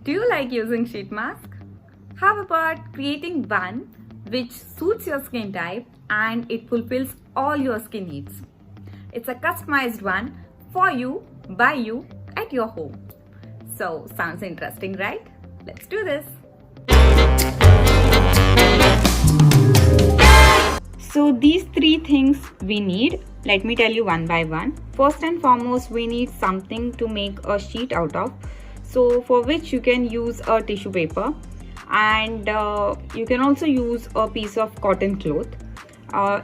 Do you like using sheet mask? How about creating one which suits your skin type and it fulfills all your skin needs? It's a customized one for you, by you, at your home. So, sounds interesting, right? Let's do this. So these three things we need. Let me tell you one by one. First and foremost, we need something to make a sheet out of. So for which you can use a tissue paper, and you can also use a piece of cotton cloth.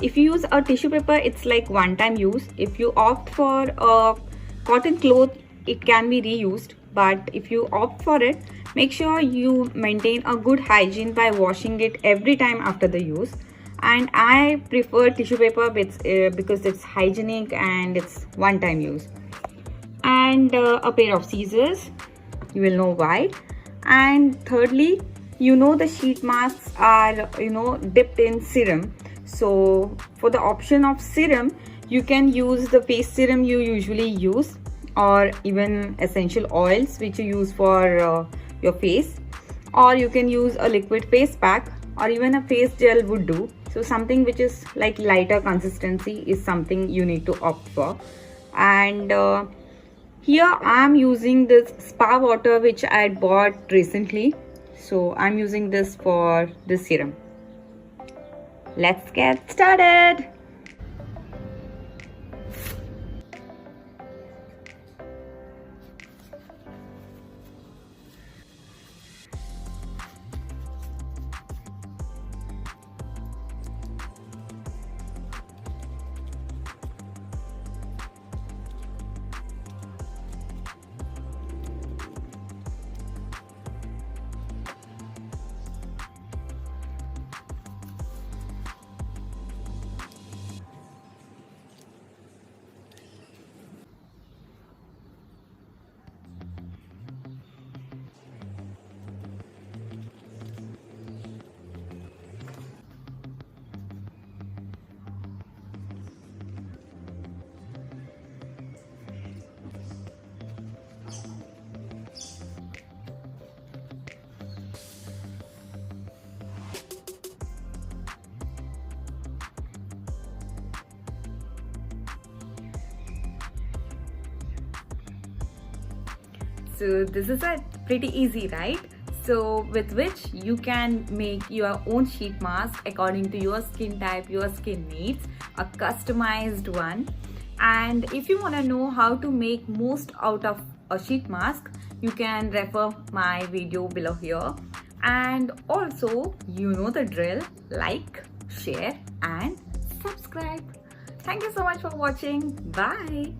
If you use a tissue paper, it's like one-time use. If you opt for a cotton cloth, it can be reused. But if you opt for it, make sure you maintain a good hygiene by washing it every time after the use. And I prefer tissue paper because it's hygienic and it's one-time use. And a pair of scissors, you will know why. And thirdly, the sheet masks are dipped in serum. So for the option of serum, you can use the face serum you usually use, or even essential oils which you use for your face, or you can use a liquid face pack, or even a face gel would do. So something which is like lighter consistency is something you need to opt for. And here I am using this spa water which I bought recently. So I'm using this for this serum. Let's get started. So this is pretty easy, right? So with which you can make your own sheet mask according to your skin type, your skin needs, a customized one. And if you want to know how to make most out of a sheet mask, you can refer my video below here. And also, you know the drill, like, share and subscribe. Thank you so much for watching. Bye.